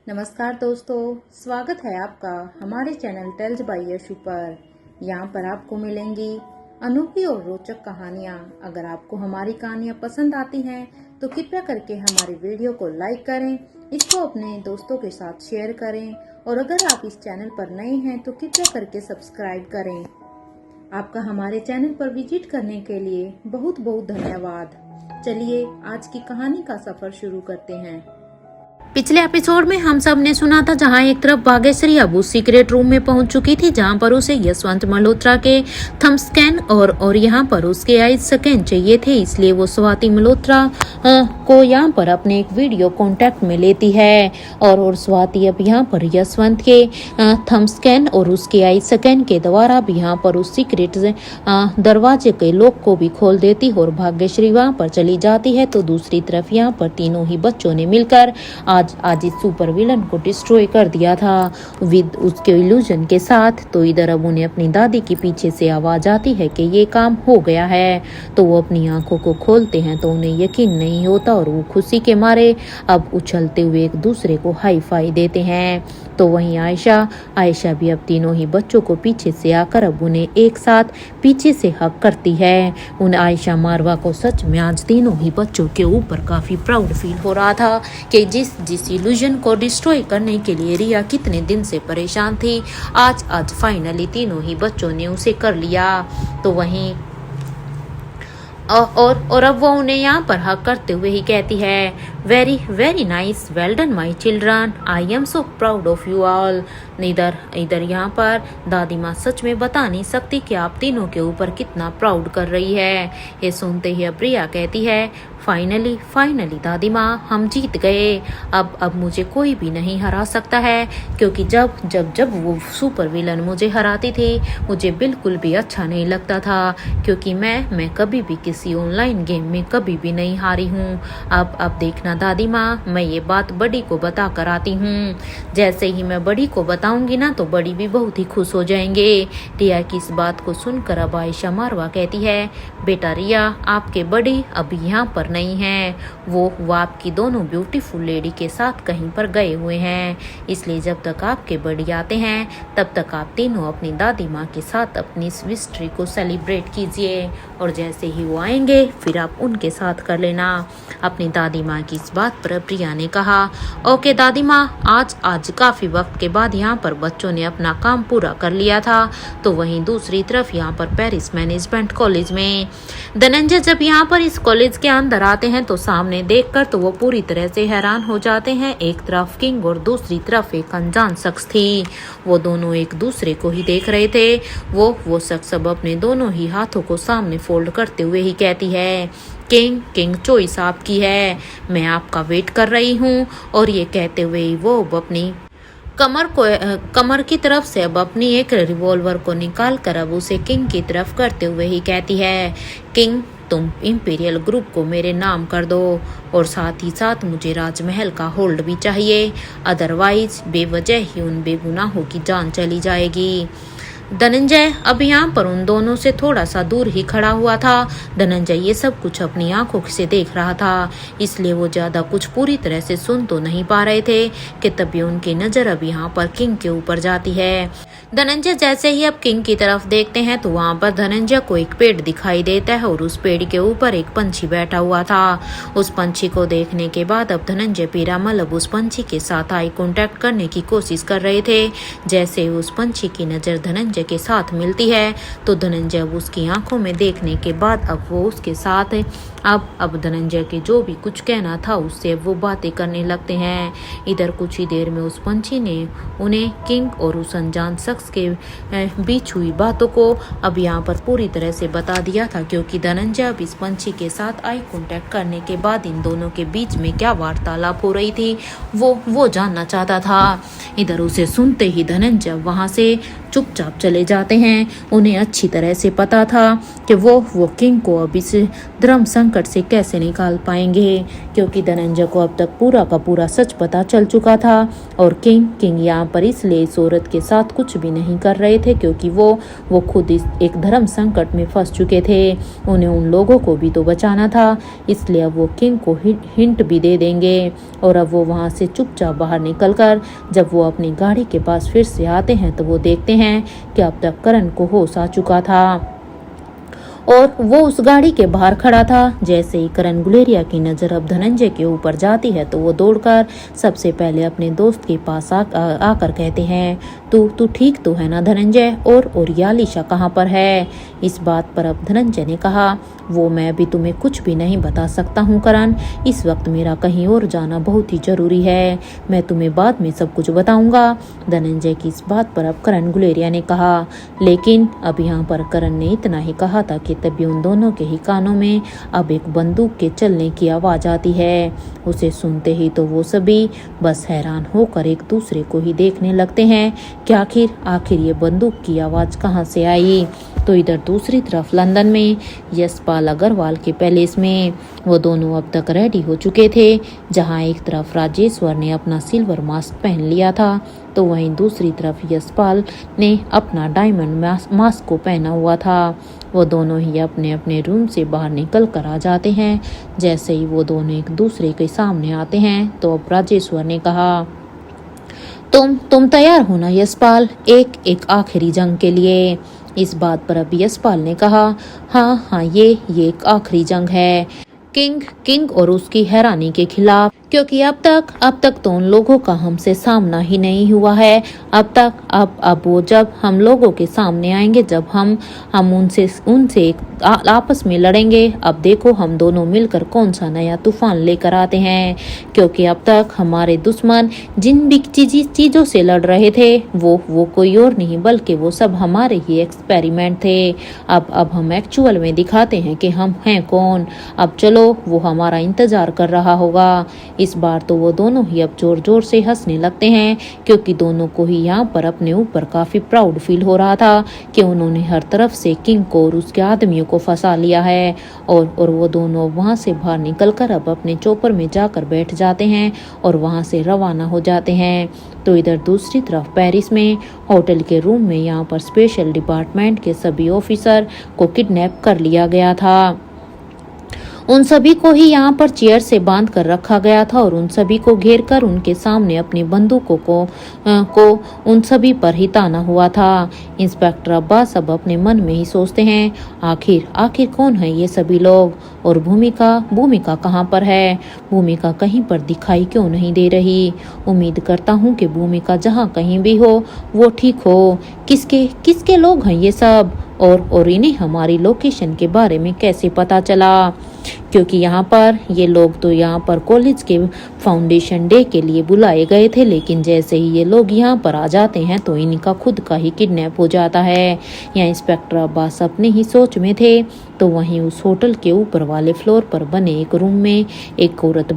नमस्कार दोस्तों, स्वागत है आपका हमारे चैनल टेल्स बाय यशु पर। यहाँ पर आपको मिलेंगी अनोखी और रोचक कहानियाँ। अगर आपको हमारी कहानियाँ पसंद आती हैं तो कृपया करके हमारी वीडियो को लाइक करें, इसको अपने दोस्तों के साथ शेयर करें और अगर आप इस चैनल पर नए हैं तो कृपया करके सब्सक्राइब करें। आपका हमारे चैनल पर विजिट करने के लिए बहुत बहुत धन्यवाद। चलिए आज की कहानी का सफर शुरू करते हैं। पिछले एपिसोड में हम सब ने सुना था जहां एक तरफ भाग्यश्री अब उस सीक्रेट रूम में पहुंच चुकी थी जहां पर उसे यशवंत मल्होत्रा के थंब स्कैन और यहां पर उसके आईज स्कैन चाहिए थे। इसलिए वो स्वाति मल्होत्रा को यहां पर अपने एक वीडियो कांटेक्ट में लेती है और स्वाति अब यहां पर यशवंत के थंब स्कैन और उसके आईज स्कैन के द्वारा भी यहां पर उस सीक्रेट दरवाजे के लॉक को भी खोल देती और भाग्यश्री वहां पर चली जाती है। तो दूसरी तरफ यहाँ पर तीनों ही बच्चों ने मिलकर आज इस सुपर विलन को डिस्ट्रॉय कर दिया था विद उसके इल्यूजन के साथ। तो इधर अब उन्हें अपनी दादी के पीछे से आवाज आती है कि ये काम हो गया है। तो वो अपनी आंखों को खोलते हैं तो उन्हें यकीन नहीं होता और वो खुशी के मारे अब उछलते हुए एक दूसरे को हाई फाई देते हैं। तो वहीं आयशा भी अब तीनों ही बच्चों को पीछे से आकर अब उन्हें एक साथ पीछे से हक करती है। उन आयशा मारवा को सच में आज तीनों ही बच्चों के ऊपर काफी प्राउड फील हो रहा था कि जिस इल्यूजन को डिस्ट्रॉय करने के लिए रिया कितने दिन से परेशान थी, आज फाइनली तीनों ही बच्चों ने उसे कर लिया। तो वहीं और अब वो उन्हें यहाँ पर हक करते हुए ही कहती है, very very nice, well done my children, I am so proud of you all. इधर यहाँ पर दादी माँ सच में बता नहीं सकती कि आप तीनों के ऊपर कितना प्राउड कर रही है। ये सुनते ही अब प्रिया कहती है, फाइनली दादी माँ हम जीत गए। अब मुझे कोई भी नहीं हरा सकता है क्योंकि जब वो सुपर विलन मुझे हराती थी मुझे बिल्कुल भी अच्छा नहीं लगता था क्योंकि मैं कभी भी किसी ऑनलाइन गेम में कभी भी नहीं हारी हूँ। अब देखना दादी माँ, मैं ये बात बड़ी को बता कर आती हूँ। जैसे ही मैं बड़ी को बताऊंगी ना तो बड़ी भी बहुत ही खुश हो जाएंगे। रिया की इस बात को सुनकर अब आयशा मारवा कहती है, बेटा रिया आपके बड़ी अभी यहाँ पर नहीं है, वो आपकी दोनों ब्यूटीफुल लेडी के साथ कहीं पर गए हुए हैं। इसलिए जब तक आपके बड़ी आते हैं तब तक आप तीनों अपनी दादी माँ के साथ अपनी इस विक्ट्री को सेलिब्रेट कीजिए और जैसे ही वो आएंगे फिर आप उनके साथ कर लेना। अपनी दादी माँ की इस बात पर प्रिया ने कहा, ओके दादी माँ, आज काफी वक्त के बाद यहाँ पर बच्चों ने अपना काम पूरा कर लिया था। तो वहीं दूसरी तरफ यहाँ पर पेरिस मैनेजमेंट कॉलेज में धनंजय जब यहाँ पर इस कॉलेज के अंदर आते हैं तो सामने देखकर तो वो पूरी तरह से हैरान हो जाते हैं। एक तरफ किंग और दूसरी तरफ एक अनजान शख्स थी। वो दोनों एक दूसरे को ही देख रहे थे। वो शख्स अब अपने दोनों ही हाथों को सामने फोल्ड करते हुए ही कहती है, किंग चॉइस आपकी है, मैं आपका वेट कर रही हूँ। और ये कहते हुए वो अब अपनी कमर की तरफ से अब अपनी एक रिवॉल्वर को निकाल कर अब उसे किंग की तरफ करते हुए ही कहती है, किंग तुम इंपीरियल ग्रुप को मेरे नाम कर दो और साथ ही साथ मुझे राजमहल का होल्ड भी चाहिए, अदरवाइज बेवजह ही उन बेगुनाहों की जान चली जाएगी। धनंजय अब यहाँ पर उन दोनों से थोड़ा सा दूर ही खड़ा हुआ था। धनंजय ये सब कुछ अपनी आंखों से देख रहा था, इसलिए वो ज्यादा कुछ पूरी तरह से सुन तो नहीं पा रहे थे कि तभी उनकी नजर अब यहाँ पर किंग के ऊपर जाती है। धनंजय जैसे ही अब किंग की तरफ देखते हैं तो वहाँ पर धनंजय को एक पेड़ दिखाई देता है और उस पेड़ के ऊपर एक पंछी बैठा हुआ था। उस पंछी को देखने के बाद अब धनंजय पीरामल अब उस पंछी के साथ आई कांटेक्ट करने की कोशिश कर रहे थे। जैसे उस पंछी की नजर धनंजय के साथ मिलती है तो धनंजय उसकी आंखों में देखने के बाद अब वो उसके साथ अब धनंजय के जो भी कुछ कहना था उससे वो बातें करने लगते हैं। इधर कुछ ही देर में उस पंछी ने उन्हें किंग और उस अनजान शख्स के बीच हुई बातों को अब यहाँ पर पूरी तरह से बता दिया था क्योंकि धनंजय अब इस पंछी के साथ आई कांटेक्ट करने के बाद इन दोनों के बीच में क्या वार्तालाप हो रही थी वो जानना चाहता था। इधर उसे सुनते ही धनंजय वहां से चुपचाप चले जाते हैं। उन्हें अच्छी तरह से पता था कि वो किंग को अब इस धर्म संकट से कैसे निकाल पाएंगे क्योंकि धनंजय को अब तक पूरा का पूरा सच पता चल चुका था और किंग यहाँ पर इसलिए इस औरत के साथ कुछ भी नहीं कर रहे थे, क्योंकि वो खुद एक धर्म संकट में फंस चुके थे। उन्हें उन लोगों को भी तो बचाना था, इसलिए अब वो किंग को हिंट भी दे देंगे। और अब वो वहाँ से चुपचाप बाहर निकलकर जब वो अपनी गाड़ी के पास फिर से आते हैं तो वो देखते हैं कि अब तक करण को होश आ चुका था और वो उस गाड़ी के बाहर खड़ा था। जैसे ही करण गुलेरिया की नज़र अब धनंजय के ऊपर जाती है तो वो दौड़कर सबसे पहले अपने दोस्त के पास आकर कहते हैं, तू ठीक तो है ना धनंजय, और यालिशा कहाँ पर है। इस बात पर अब धनंजय ने कहा, वो मैं भी तुम्हें कुछ भी नहीं बता सकता हूँ करण, इस वक्त मेरा कहीं और जाना बहुत ही जरूरी है, मैं तुम्हें बाद में सब कुछ बताऊंगा। धनंजय की इस बात पर अब करण गुलेरिया ने कहा, लेकिन अब यहाँ पर करण ने इतना ही कहा था कि तभी उन दोनों के ही कानों में अब एक बंदूक के चलने की आवाज आती है। उसे सुनते ही तो वो सभी बस हैरान होकर एक दूसरे को ही देखने लगते हैं कि आखिर ये बंदूक की आवाज कहाँ से आई। तो इधर दूसरी तरफ लंदन में यशपाल अग्रवाल के पैलेस में वो दोनों अब तक रेडी हो चुके थे। जहाँ एक तरफ राजेश्वर ने अपना सिल्वर मास्क पहन लिया था तो वहीं दूसरी तरफ यशपाल ने अपना डायमंड मास्क को पहना हुआ था। वो दोनों ही अपने अपने रूम से बाहर निकल कर आ जाते हैं। जैसे ही वो दोनों एक दूसरे के सामने आते हैं तो अब राजेश्वर ने कहा, तुम तैयार हो ना यशपाल, एक आखिरी जंग के लिए। इस बात पर अब यशपाल ने कहा, हाँ ये एक आखिरी जंग है किंग और उसकी हैरानी के खिलाफ, क्योंकि अब तक तो उन लोगों का हमसे सामना ही नहीं हुआ है। अब वो जब हम लोगों के सामने आएंगे, जब हम उनसे आपस में लड़ेंगे, अब देखो हम दोनों मिलकर कौन सा नया तूफान लेकर आते हैं। क्योंकि अब तक हमारे दुश्मन जिन भी चीजों से लड़ रहे थे वो कोई और नहीं बल्कि वो सब हमारे ही एक्सपेरिमेंट थे। अब हम एक्चुअल में दिखाते हैं कि हम हैं कौन। अब चलो, वो हमारा इंतजार कर रहा होगा। इस बार तो वो दोनों ही अब जोर जोर से हंसने लगते हैं, क्योंकि दोनों को ही यहाँ पर अपने ऊपर काफी प्राउड फील हो रहा था कि उन्होंने हर तरफ से किंग को और उसके आदमियों को फंसा लिया है। और वो दोनों वहाँ से बाहर निकलकर अब अपने चौपर में जाकर बैठ जाते हैं और वहाँ से रवाना हो जाते हैं। तो इधर दूसरी तरफ पेरिस में होटल के रूम में यहाँ पर स्पेशल डिपार्टमेंट के सभी ऑफिसर को किडनैप कर लिया गया था। उन सभी को ही यहाँ पर चेयर से बांध कर रखा गया था और उन सभी को घेर कर उनके सामने अपनी बंदूकों को उन सभी पर ही ताना हुआ था। इंस्पेक्टर अब्बास अब अपने मन में ही सोचते हैं, आखिर कौन है ये सभी लोग, और भूमिका कहाँ पर है। भूमिका कहीं पर दिखाई क्यों नहीं दे रही। उम्मीद करता हूँ कि भूमिका जहाँ कहीं भी हो वो ठीक हो। किसके लोग हैं ये सब, और इन्हें हमारी लोकेशन के बारे में कैसे पता चला। क्योंकि यहाँ पर ये लोग तो यहाँ पर कॉलेज के फाउंडेशन डे के लिए बुलाए गए थे, लेकिन जैसे ही ये लोग यहाँ पर आ जाते हैं तो इनका खुद का ही किडनैप हो जाता है। यहाँ इंस्पेक्टर अब्बास अपने ही सोच में थे तो वहीं उस होटल के ऊपर वाले फ्लोर पर बने एक रूम में एक औरत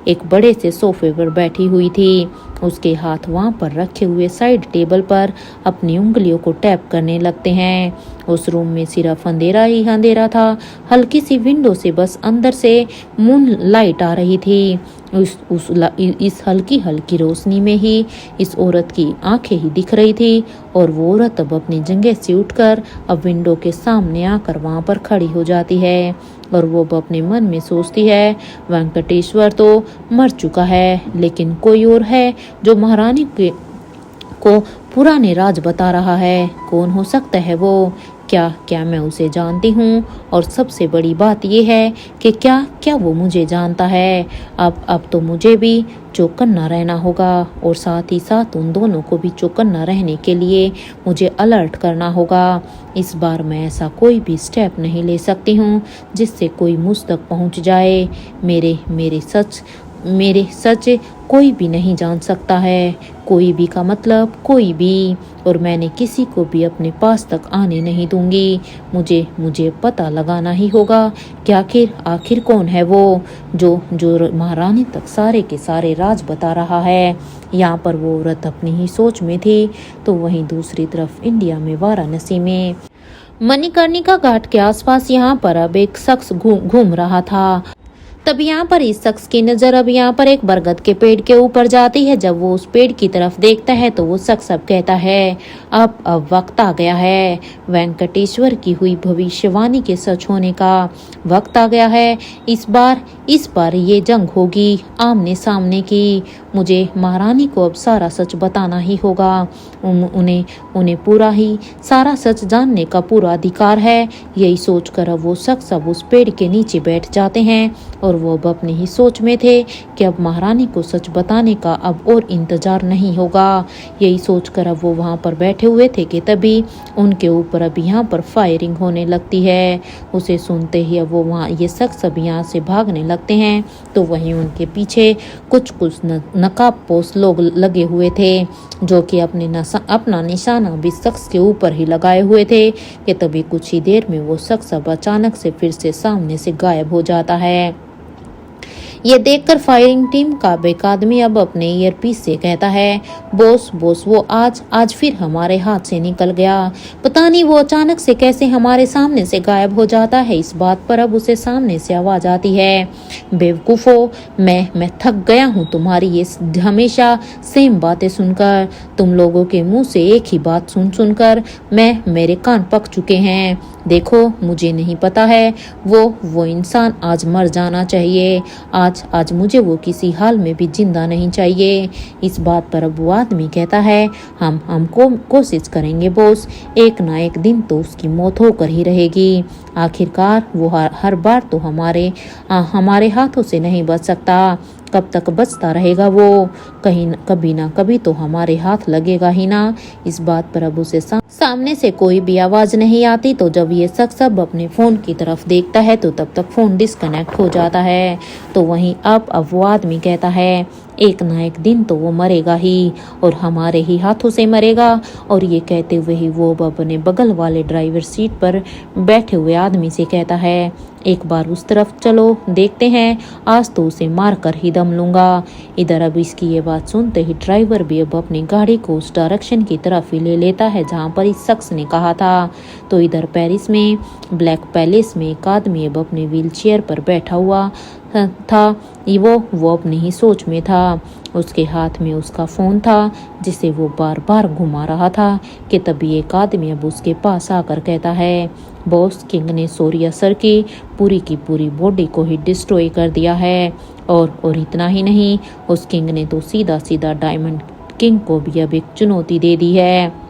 एक बड़े से सोफे पर बैठी हुई थी। उसके हाथ वहाँ पर रखे हुए साइड टेबल पर अपनी उंगलियों को टैप करने लगते हैं। उस रूम में सिर्फ अंधेरा ही अंधेरा था। हल्की सी विंडो से बस अंदर से मून लाइट आ रही थी। इस हल्की रोशनी में ही इस औरत की आंखें ही दिख रही थी और वो औरत अब अपनी जगह से उठकर अब विंडो के सामने आकर वहां पर खड़ी हो जाती है और वो अपने मन में सोचती है, वेंकटेश्वर तो मर चुका है, लेकिन कोई और है जो महारानी को पुराने राज बता रहा है। कौन हो सकता है वो? क्या मैं उसे जानती हूँ? और सबसे बड़ी बात यह है कि क्या वो मुझे जानता है? अब तो मुझे भी चौकन्ना रहना होगा और साथ ही साथ उन दोनों को भी चौकन्ना रहने के लिए मुझे अलर्ट करना होगा। इस बार मैं ऐसा कोई भी स्टेप नहीं ले सकती हूँ जिससे कोई मुझ तक पहुँच जाए। मेरे सच कोई भी नहीं जान सकता है। कोई भी का मतलब कोई भी, और मैंने किसी को भी अपने पास तक आने नहीं दूंगी। मुझे पता लगाना ही होगा कि आखिर कौन है वो जो महारानी तक सारे के सारे राज बता रहा है। यहाँ पर वो औरत अपनी ही सोच में थी तो वहीं दूसरी तरफ इंडिया में वाराणसी में मणिकर्णिका घाट के आसपास यहाँ पर अब एक शख्स घूम रहा था। तब यहाँ पर इस शख्स की नजर अब यहाँ पर एक बरगद के पेड़ के ऊपर जाती है। जब वो उस पेड़ की तरफ देखता है तो वो शख्स अब कहता है, अब वक्त आ गया है, वेंकटेश्वर की हुई भविष्यवाणी के सच होने का वक्त आ गया है। इस बार ये जंग होगी आमने सामने की। मुझे महारानी को अब सारा सच बताना ही होगा। उन्हें पूरा ही सारा सच जानने का पूरा अधिकार है। यही सोचकर अब वो शख्स अब उस पेड़ के नीचे बैठ जाते हैं और वो अब अपनी ही सोच में थे कि अब महारानी को सच बताने का अब और इंतजार नहीं होगा। यही सोचकर अब वो वहाँ पर बैठे हुए थे कि तभी उनके ऊपर अब यहाँ पर फायरिंग होने लगती है। उसे सुनते ही अब वो वहाँ ये शख्स अब यहाँ से भागने लगते हैं तो वहीं उनके पीछे कुछ नकाबपोश लोग लगे हुए थे जो कि अपना निशाना भी शख्स के ऊपर ही लगाए हुए थे कि तभी कुछ ही देर में वो शख्स अब अचानक से फिर से सामने से गायब हो जाता है। ये देखकर फायरिंग टीम का एक आदमी अब अपने ईयरपीस से कहता है, बॉस वो आज फिर हमारे हाथ से निकल गया। पता नहीं वो अचानक से कैसे हमारे सामने से गायब हो जाता है। इस बात पर अब उसे सामने से आवाज आती है, बेवकूफो, मैं थक गया हूँ तुम्हारी ये हमेशा सेम बातें सुनकर। तुम लोगों के मुंह से एक ही बात सुनकर मेरे कान पक चुके हैं। देखो, मुझे नहीं पता है, वो इंसान आज मर जाना चाहिए। आज मुझे वो किसी हाल में भी जिंदा नहीं चाहिए। इस बात पर अब वो आदमी कहता है, हमको कोशिश करेंगे बॉस, एक ना एक दिन तो उसकी मौत होकर ही रहेगी। आखिरकार वो हर बार तो हमारे हाथों से नहीं बच सकता। कब तक बचता रहेगा वो? कभी ना कभी तो हमारे हाथ लगेगा ही ना। इस बात पर अब उसे सामने से कोई भी आवाज नहीं आती। तो जब ये शख्स अब अपने फोन की तरफ देखता है तो तब तक फोन डिस्कनेक्ट हो जाता है। तो वहीं अब वो आदमी कहता है, एक ना एक दिन तो वो मरेगा ही और हमारे ही हाथों से मरेगा। और ये कहते हुए ही वो अपने बगल वाले ड्राइवर सीट पर बैठे हुए आदमी से कहता है, एक बार उस तरफ चलो, देखते हैं, आज तो उसे मार कर ही दम लूंगा। इधर अब इसकी ये बात सुनते ही ड्राइवर भी अब अपनी गाड़ी को उस डायरेक्शन की तरफ ही ले लेता है जहां पर इस शख्स ने कहा था। तो इधर पेरिस में ब्लैक पैलेस में एक आदमी अब अपने व्हील चेयर पर बैठा हुआ था। वो अपनी ही सोच में था। उसके हाथ में उसका फोन था जिसे वो बार बार घुमा रहा था कि तभी एक आदमी अब उसके पास आकर कहता है, बॉस, किंग ने सोरिया सर की पूरी बॉडी को ही डिस्ट्रॉय कर दिया है। और इतना ही नहीं, उस किंग ने तो सीधा डायमंड किंग को भी अब एक चुनौती दे दी है।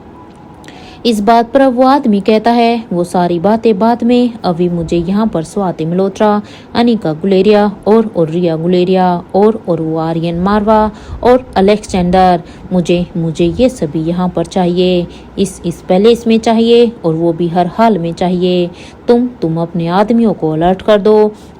इस बात पर अब वो आदमी कहता है, वो सारी बातें बाद में, अभी मुझे यहाँ पर स्वाति मल्होत्रा, अनिका गुलेरिया और रिया गुलेरिया और वो आर्यन मारवा और अलेक्जेंडर, मुझे ये सभी यहाँ पर चाहिए, इस पैलेस में चाहिए और वो भी हर हाल में चाहिए। तुम अपने आदमियों को अलर्ट कर दो,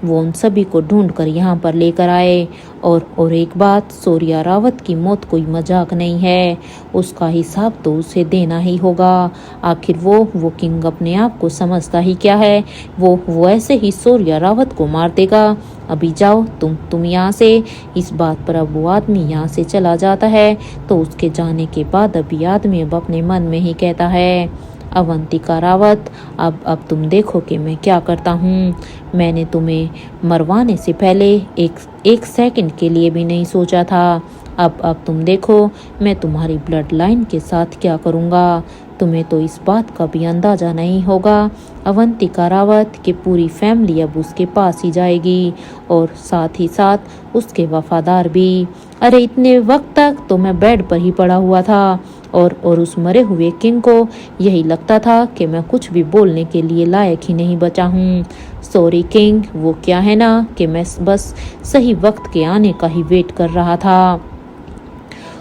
वो उन सभी को ढूंढ कर यहाँ पर लेकर आए। और एक बात, सोरिया रावत की मौत कोई मजाक नहीं है, उसका हिसाब तो उसे देना ही होगा। आखिर वो किंग अपने आप को समझता ही क्या है, वो ऐसे ही सोरिया रावत को मार देगा। अभी जाओ तुम यहाँ से। इस बात पर अब वो आदमी यहाँ से चला जाता है। तो उसके जाने के बाद अभी आदमी अब अपने मन में ही कहता है, अवंतिका रावत, अब तुम देखो कि मैं क्या करता हूँ। मैंने तुम्हें मरवाने से पहले एक सेकंड के लिए भी नहीं सोचा था। अब तुम देखो मैं तुम्हारी ब्लड लाइन के साथ क्या करूँगा। तुम्हें तो इस बात का भी अंदाजा नहीं होगा। अवंतिका रावत की पूरी फैमिली अब उसके पास ही जाएगी और साथ ही साथ उसके वफादार भी। अरे इतने वक्त तक तो मैं बेड पर ही पड़ा हुआ था और उस मरे हुए किंग को यही लगता था कि मैं कुछ भी बोलने के लिए लायक ही नहीं बचा हूँ। सॉरी किंग, वो क्या है ना कि मैं बस सही वक्त के आने का ही वेट कर रहा था।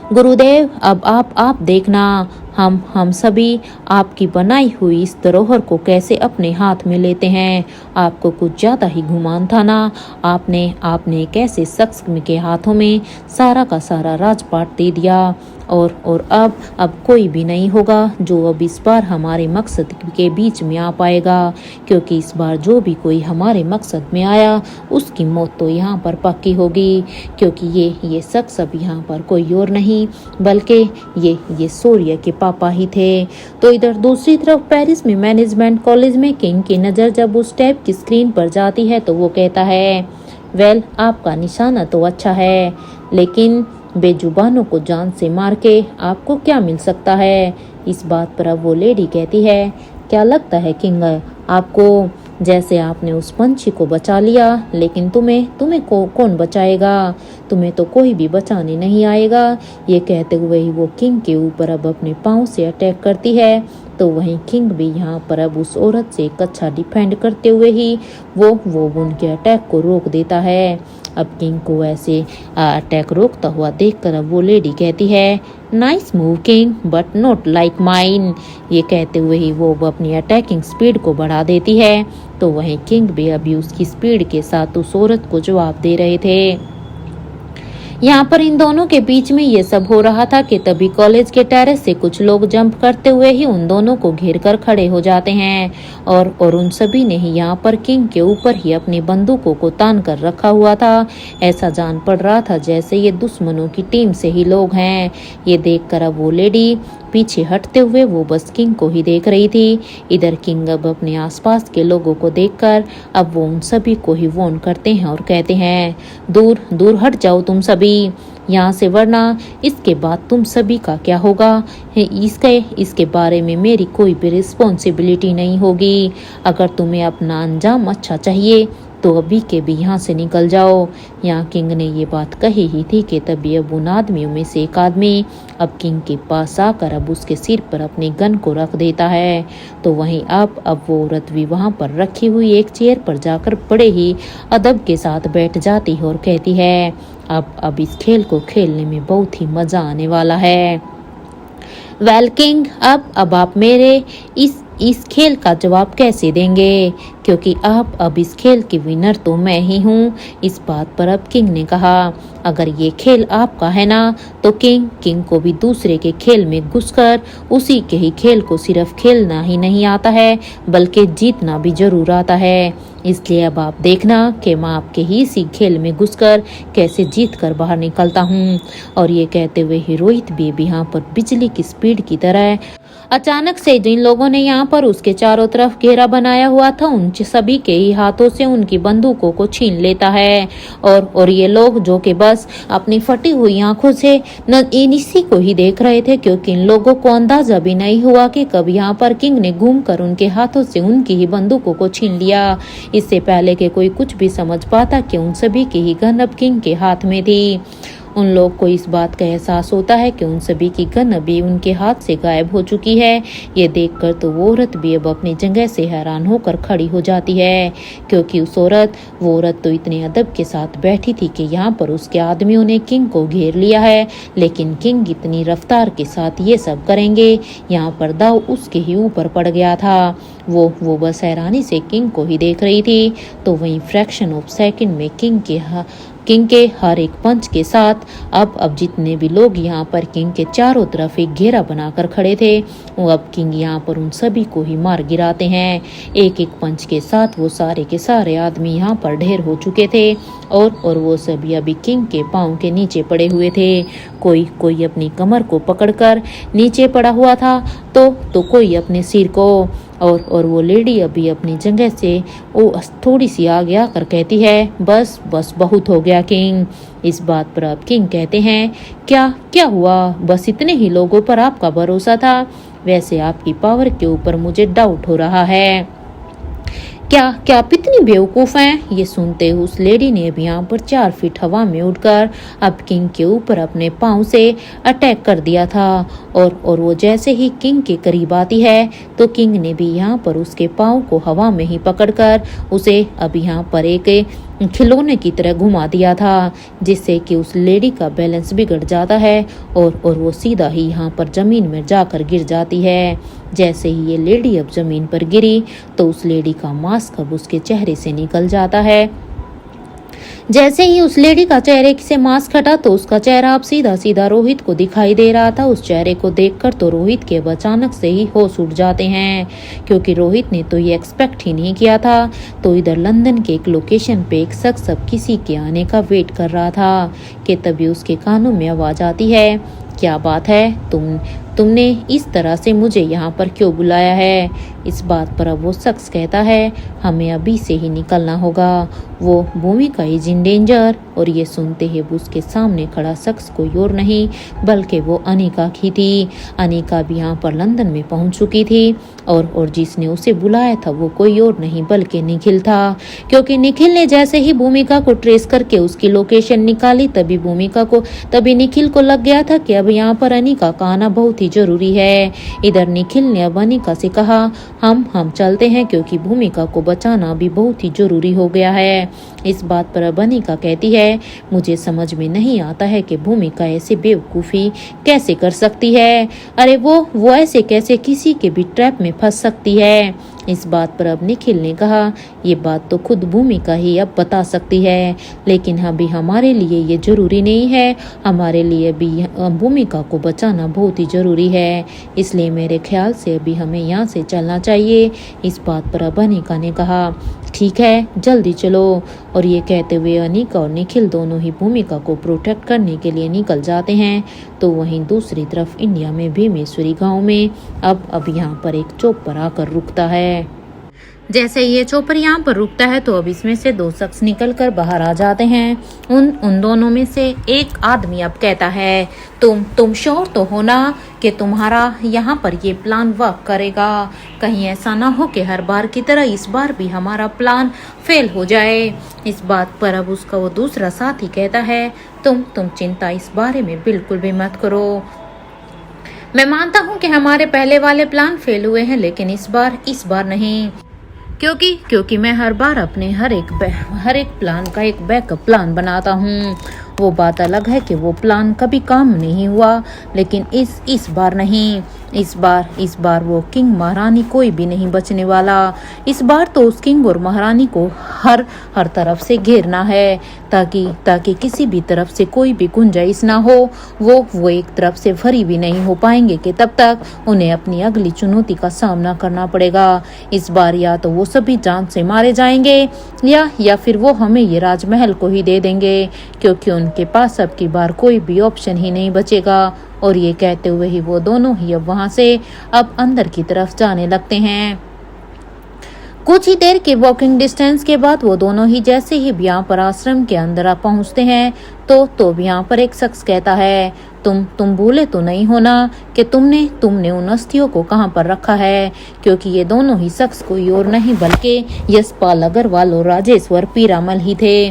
गुरुदेव, अब आप देखना, हम सभी आपकी बनाई हुई इस धरोहर को कैसे अपने हाथ में लेते हैं। आपको कुछ ज्यादा ही गुमान था ना। आपने एक ऐसे शख्स के हाथों में सारा का सारा राजपाट दे दिया और अब कोई भी नहीं होगा जो अब इस बार हमारे मकसद के बीच में आ पाएगा, क्योंकि इस बार जो भी कोई हमारे मकसद में आया उसकी मौत तो यहाँ पर पक्की होगी, क्योंकि ये शख्स अब यहाँ पर कोई और नहीं बल्कि ये सोरिया के पापा ही थे। तो इधर दूसरी तरफ पेरिस में मैनेजमेंट कॉलेज में किंग की नज़र जब उस टैब की स्क्रीन पर जाती है तो वो कहता है, वेल, आपका निशाना तो अच्छा है, लेकिन बेजुबानों को जान से मार के आपको क्या मिल सकता है? इस बात पर अब वो लेडी कहती है, क्या लगता है किंग आपको? जैसे आपने उस पंछी को बचा लिया, लेकिन तुम्हें कौन बचाएगा? तुम्हें तो कोई भी बचाने नहीं आएगा। ये कहते हुए ही वो किंग के ऊपर अब अपने पाँव से अटैक करती है। तो वहीं किंग भी यहाँ पर अब उस औरत से एक अच्छा डिफेंड करते हुए ही वो उनके अटैक को रोक देता है। अब किंग को ऐसे अटैक रोकता हुआ देखकर अब वो लेडी कहती है, nice move king, but not like mine. ये कहते हुए ही वो अपनी अटैकिंग स्पीड को बढ़ा देती है। तो वहीं किंग भी अभी उसकी स्पीड के साथ उस औरत को जवाब दे रहे थे। यहाँ पर इन दोनों के बीच में ये सब हो रहा था कि तभी कॉलेज के टेरेस से कुछ लोग जंप करते हुए ही उन दोनों को घेर कर खड़े हो जाते हैं और उन सभी ने ही यहाँ पर किंग के ऊपर ही अपनी बंदूकों को तान कर रखा हुआ था। ऐसा जान पड़ रहा था जैसे ये दुश्मनों की टीम से ही लोग हैं। ये देखकर अब वो लेडी पीछे हटते हुए वो बस किंग को ही देख रही थी। इधर किंग अब अपने आसपास के लोगों को देखकर अब वो उन सभी को ही वार्न करते हैं और कहते हैं, दूर दूर हट जाओ तुम सभी यहाँ से, वरना इसके बाद तुम सभी का क्या होगा इसके बारे में मेरी कोई भी रिस्पॉन्सिबिलिटी नहीं होगी। अगर तुम्हें अपना अंजाम अच्छा चाहिए तो अभी के भी यहाँ से निकल जाओ। यहाँ किंग ने ये बात कही ही थी कि तभी अब उन आदमियों में से एक आदमी अब किंग के पास आकर अब उसके सिर पर अपने गन को रख देता है। तो वहीं अब वो औरत भी वहाँ पर रखी हुई एक चेयर पर जाकर बड़े ही अदब के साथ बैठ जाती है और कहती है, अब इस खेल को खेलने में बहुत ही मजा आने वाला है। वेल किंग, अब आप मेरे इस खेल का जवाब कैसे देंगे? क्योंकि आप अब इस खेल की विनर तो मैं ही हूँ। इस बात पर अब किंग ने कहा, अगर ये खेल आपका है ना तो किंग को भी दूसरे के खेल में घुसकर उसी के ही खेल को सिर्फ खेलना ही नहीं आता है बल्कि जीतना भी जरूर आता है। इसलिए अब आप देखना कि मैं आपके ही इसी खेल में घुसकर कैसे जीत कर बाहर निकलता हूँ। और ये कहते हुए ही रोहित भी यहाँ पर बिजली की स्पीड की तरह अचानक से जिन लोगों ने यहाँ पर उसके चारों तरफ घेरा बनाया हुआ था उन सभी के ही हाथों से उनकी बंदूकों को छीन लेता है। और ये लोग जो कि बस अपनी फटी हुई आंखों से न इसी को ही देख रहे थे, क्योंकि इन लोगों को अंदाजा भी नहीं हुआ कि कब यहाँ पर किंग ने घूमकर उनके हाथों से उनकी ही बंदूकों को छीन लिया। इससे पहले कि कोई कुछ भी समझ पाता कि उन सभी की ही गन अब किंग के हाथ में थी। उन लोग को इस बात का एहसास होता है कि उन सभी की गन अभी उनके हाथ से गायब हो चुकी है। ये देखकर तो वो औरत भी अब अपनी जगह से हैरान होकर खड़ी हो जाती है, क्योंकि वो औरत तो इतने अदब के साथ बैठी थी कि यहाँ पर उसके आदमियों ने किंग को घेर लिया है, लेकिन किंग इतनी रफ्तार के साथ ये सब करेंगे, यहाँ पर दाव उसके ही ऊपर पड़ गया था। वो बस हैरानी से किंग को ही देख रही थी। तो वहीं फ्रैक्शन ऑफ सेकंड में किंग के हर एक पंच के साथ अब जितने भी लोग यहाँ पर किंग के चारों तरफ एक घेरा बनाकर खड़े थे, वो अब किंग यहाँ पर उन सभी को ही मार गिराते हैं। एक एक पंच के साथ वो सारे के सारे आदमी यहाँ पर ढेर हो चुके थे और वो सभी अभी किंग के पाँव के नीचे पड़े हुए थे। कोई अपनी कमर को पकड़कर नीचे पड़ा हुआ था तो कोई अपने सिर को। और वो लेडी अभी अपनी जगह से वो थोड़ी सी आगे आकर कहती है, बस बहुत हो गया किंग। इस बात पर अब किंग कहते हैं, क्या हुआ? बस इतने ही लोगों पर आपका भरोसा था? वैसे आपकी पावर के ऊपर मुझे डाउट हो रहा है। क्या आप इतनी बेवकूफ हैं? ये सुनते उस लेडी ने भी यहाँ पर 4 फीट हवा में उड़कर अब किंग के ऊपर अपने पाँव से अटैक कर दिया था। और वो जैसे ही किंग के करीब आती है तो किंग ने भी यहाँ पर उसके पाँव को हवा में ही पकड़कर उसे अब यहाँ पर एक खिलौने की तरह घुमा दिया था, जिससे कि उस लेडी का बैलेंस बिगड़ जाता है और वो सीधा ही यहाँ पर जमीन में जाकर गिर जाती है। जैसे ही ये लेडी अब जमीन पर गिरी तो उस लेडी का मास्क अब उसके चेहरे से निकल जाता है। जैसे ही उस लेडी का चेहरे से मास्क हटा तो उसका चेहरा अब सीधा रोहित को दिखाई दे रहा था। उस चेहरे को देखकर तो रोहित के अब अचानक से ही होश उड़ जाते हैं, क्योंकि रोहित ने तो ये एक्सपेक्ट ही नहीं किया था। तो इधर लंदन के एक लोकेशन पे एक शख्स अब किसी के आने का वेट कर रहा था कि तभी उसके कानों में आवाज आती है, क्या बात है, तुमने इस तरह से मुझे यहाँ पर क्यों बुलाया है? इस बात पर अब वो शख्स कहता है, हमें अभी से ही निकलना होगा। वो भूमिका इज इन डेंजर। और ये सुनते ही उसके सामने खड़ा शख्स कोई और नहीं बल्कि वो अनिका ही थी। अनिका भी यहाँ पर लंदन में पहुँच चुकी थी और जिसने उसे बुलाया था वो कोई और नहीं बल्कि निखिल था। क्योंकि निखिल ने जैसे ही भूमिका को ट्रेस करके उसकी लोकेशन निकाली तभी निखिल को लग गया था कि अब यहाँ पर अनिका का आना बहुत ही जरूरी है। इधर निखिल ने अब अनिका से कहा, हम चलते हैं क्योंकि भूमिका को बचाना भी बहुत ही जरूरी हो गया है। इस बात पर अब अनिका कहती है, मुझे समझ में नहीं आता है कि भूमिका ऐसे बेवकूफ़ी कैसे कर सकती है। अरे वो ऐसे कैसे किसी के भी ट्रैप में फंस सकती है। इस बात पर अब निखिल ने कहा, ये बात तो खुद भूमिका ही अब बता सकती है, लेकिन अभी हमारे लिए ये जरूरी नहीं है। हमारे लिए भी भूमिका को बचाना बहुत ही ज़रूरी है, इसलिए मेरे ख्याल से अभी हमें यहाँ से चलना चाहिए। इस बात पर अब अनिका ने कहा, ठीक है जल्दी चलो। और ये कहते हुए अनिका और निखिल दोनों ही भूमिका को प्रोटेक्ट करने के लिए निकल जाते हैं। तो वहीं दूसरी तरफ इंडिया में भीमेश्वरी गांव में अब यहाँ पर एक चौपर आकर रुकता है। जैसे ये चौपर यहाँ पर रुकता है तो अब इसमें से दो शख्स निकलकर बाहर आ जाते हैं। उन दोनों में से एक आदमी अब कहता है, तुम श्योर तो हो ना कि तुम्हारा यहाँ पर ये प्लान वर्क करेगा? कहीं ऐसा ना हो कि हर बार की तरह इस बार भी हमारा प्लान फेल हो जाए। इस बात पर अब उसका वो दूसरा साथी कहता है, तुम चिंता इस बारे में बिल्कुल भी मत करो। मैं मानता हूँ कि हमारे पहले वाले प्लान फेल हुए हैं, लेकिन इस बार नहीं, क्योंकि मैं हर बार अपने हर एक प्लान का एक बैकअप प्लान बनाता हूँ। वो बात अलग है कि वो प्लान कभी काम नहीं हुआ, लेकिन इस बार नहीं। इस बार वो किंग महारानी कोई भी नहीं बचने वाला। इस बार तो उस किंग और महारानी को हर तरफ से घेरना है ताकि किसी भी तरफ से कोई भी गुंजाइश ना हो। वो एक तरफ से भरी भी नहीं हो पाएंगे कि तब तक उन्हें अपनी अगली चुनौती का सामना करना पड़ेगा। इस बार या तो वो सभी जान से मारे जाएंगे या फिर वो हमें ये राजमहल को ही दे देंगे, क्योंकि उनके पास अब की बार कोई भी ऑप्शन ही नहीं बचेगा। और ये कहते हुए ही वो दोनों ही अब वहां से अब अंदर की तरफ जाने लगते हैं। कुछ ही देर के वॉकिंग डिस्टेंस के बाद वो दोनों ही जैसे ही यहाँ पर आश्रम के अंदर पहुंचते हैं तो यहाँ पर एक शख्स कहता है, तुम भूले तो नहीं होना कि तुमने उन अस्थियों को कहाँ पर रखा है? क्योंकि ये दोनों ही शख्स कोई और नहीं बल्कि यशपाल अग्रवाल और राजेश्वर पीरामल ही थे।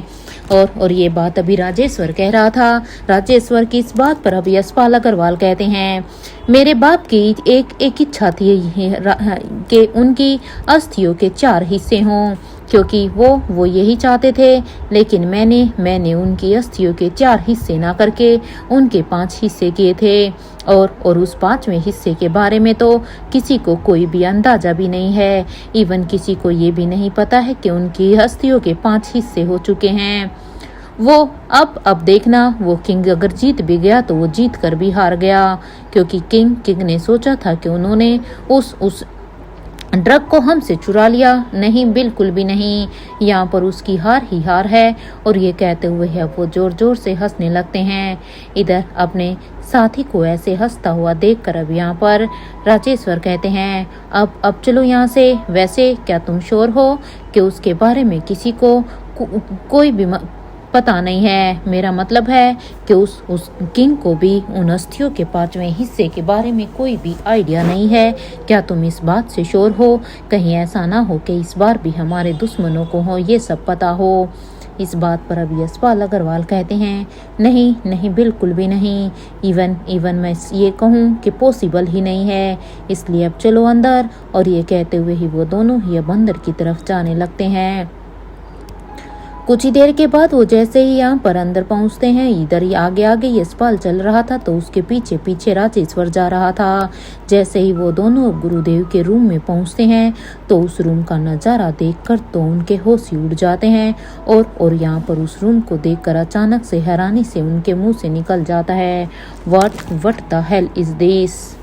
और ये बात अभी राजेश्वर कह रहा था। राजेश्वर की इस बात पर अभी यशपाल अग्रवाल कहते हैं, मेरे बाप की एक इच्छा थी कि उनकी अस्थियों के 4 हिस्से हों, क्योंकि वो यही चाहते थे, लेकिन मैंने उनकी अस्थियों के 4 हिस्से ना करके उनके 5 हिस्से किए थे। और उस 5वें हिस्से के बारे में तो किसी को कोई भी अंदाजा भी नहीं है। इवन किसी को ये भी नहीं पता है कि उनकी अस्थियों के 5 हिस्से हो चुके हैं। वो अब देखना, वो किंग अगर जीत भी गया तो वो जीत कर भी हार गया, क्योंकि किंग ने सोचा था कि उन्होंने उस ड्रग को हमसे चुरा लिया। नहीं, बिल्कुल भी नहीं, यहाँ पर उसकी हार ही हार है। और ये कहते हुए है वो जोर जोर से हंसने लगते हैं। इधर अपने साथी को ऐसे हंसता हुआ देखकर अब यहाँ पर राजेश्वर कहते हैं, अब चलो यहाँ से। वैसे क्या तुम श्योर हो कि उसके बारे में किसी को कोई भी पता नहीं है? मेरा मतलब है कि उस किंग को भी उन अस्थियों के 5वें हिस्से के बारे में कोई भी आइडिया नहीं है। क्या तुम इस बात से श्योर हो? कहीं ऐसा ना हो कि इस बार भी हमारे दुश्मनों को हो ये सब पता हो। इस बात पर अब यशपाल अग्रवाल कहते हैं, नहीं, बिल्कुल भी नहीं। इवन मैं ये कहूँ कि पॉसिबल ही नहीं है। इसलिए अब चलो अंदर। और ये कहते हुए ही वो दोनों ही अब अंदर की तरफ जाने लगते हैं। कुछ ही देर के बाद वो जैसे ही यहाँ पर अंदर पहुँचते हैं, इधर ही आगे यशपाल चल रहा था तो उसके पीछे राजेश्वर जा रहा था। जैसे ही वो दोनों गुरुदेव के रूम में पहुँचते हैं तो उस रूम का नज़ारा देखकर तो उनके होश ही उड़ जाते हैं। और यहाँ पर उस रूम को देखकर अचानक से हैरानी से उनके मुंह से निकल जाता है, what the hell is this.